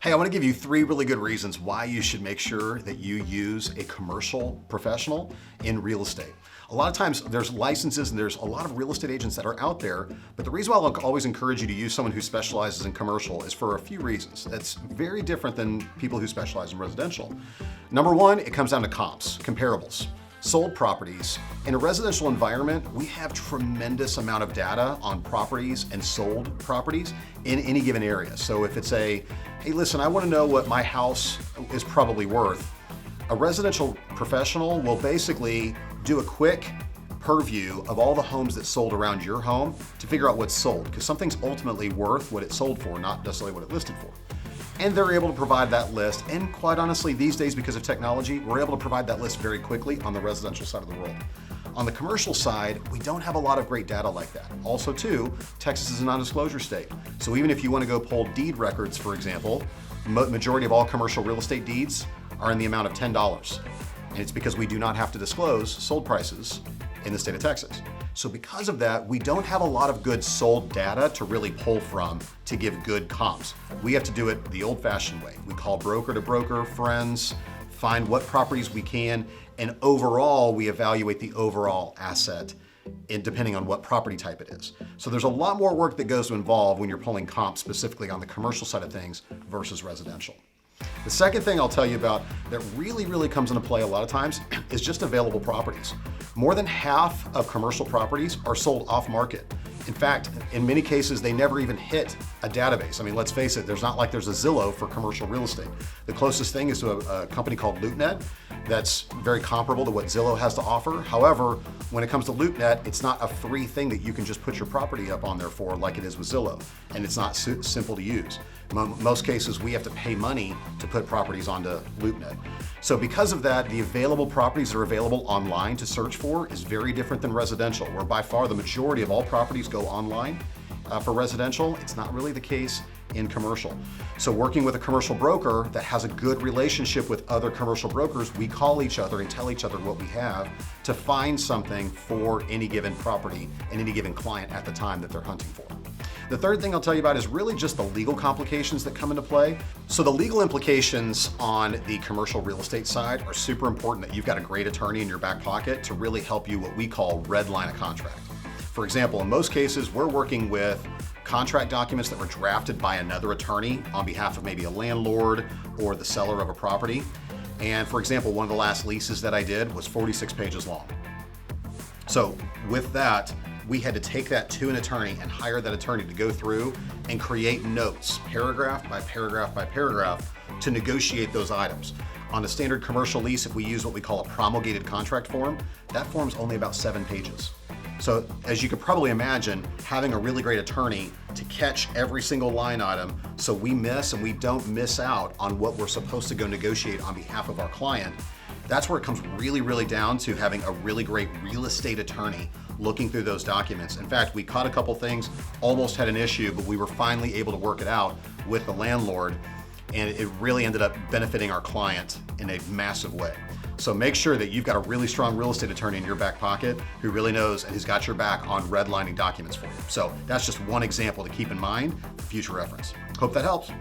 Hey, I want to give you 3 really good reasons why you should make sure that you use a commercial professional in real estate. A lot of times there's licenses and there's a lot of real estate agents that are out there, but the reason why I'll always encourage you to use someone who specializes in commercial is for a few reasons. That's very different than people who specialize in residential. Number 1, it comes down to comps, comparables. Sold properties. In a residential environment, we have tremendous amount of data on properties and sold properties in any given area. So if it's hey listen, I want to know what my house is probably worth, a residential professional will basically do a quick purview of all the homes that sold around your home to figure out what's sold, because something's ultimately worth what it sold for, not necessarily what it listed for. And they're able to provide that list. And quite honestly, these days, because of technology, we're able to provide that list very quickly on the residential side of the world. On the commercial side, we don't have a lot of great data like that. Also too, Texas is a non-disclosure state. So even if you want to go pull deed records, for example, majority of all commercial real estate deeds are in the amount of $10. And it's because we do not have to disclose sold prices in the state of Texas. So because of that, we don't have a lot of good sold data to really pull from to give good comps. We have to do it the old-fashioned way. We call broker to broker, friends, find what properties we can, and overall, we evaluate the overall asset depending on what property type it is. So there's a lot more work that goes to involve when you're pulling comps specifically on the commercial side of things versus residential. The second thing I'll tell you about that really comes into play a lot of times is just available properties. More than half of commercial properties are sold off market. In fact, in many cases, they never even hit a database. I mean, let's face it, there's not like there's a Zillow for commercial real estate. The closest thing is to a company called LoopNet that's very comparable to what Zillow has to offer. However, when it comes to LoopNet, it's not a free thing that you can just put your property up on there for like it is with Zillow, and it's not simple to use. Most cases, we have to pay money to put properties onto LoopNet. So because of that, the available properties that are available online to search for is very different than residential, where by far the majority of all properties go online. For residential, it's not really the case in commercial. So working with a commercial broker that has a good relationship with other commercial brokers, we call each other and tell each other what we have to find something for any given property and any given client at the time that they're hunting for. The third thing I'll tell you about is really just the legal complications that come into play. So the legal implications on the commercial real estate side are super important, that you've got a great attorney in your back pocket to really help you what we call redline a contract. For example, in most cases, we're working with contract documents that were drafted by another attorney on behalf of maybe a landlord or the seller of a property. And for example, one of the last leases that I did was 46 pages long. So with that, we had to take that to an attorney and hire that attorney to go through and create notes, paragraph by paragraph by paragraph, to negotiate those items. On a standard commercial lease, if we use what we call a promulgated contract form, that form's only about 7 pages. So as you could probably imagine, having a really great attorney to catch every single line item so we don't miss out on what we're supposed to go negotiate on behalf of our client, that's where it comes really down to having a really great real estate attorney looking through those documents. In fact, we caught a couple things, almost had an issue, but we were finally able to work it out with the landlord, and it really ended up benefiting our client in a massive way. So make sure that you've got a really strong real estate attorney in your back pocket who really knows and has got your back on redlining documents for you. So that's just one example to keep in mind for future reference. Hope that helps.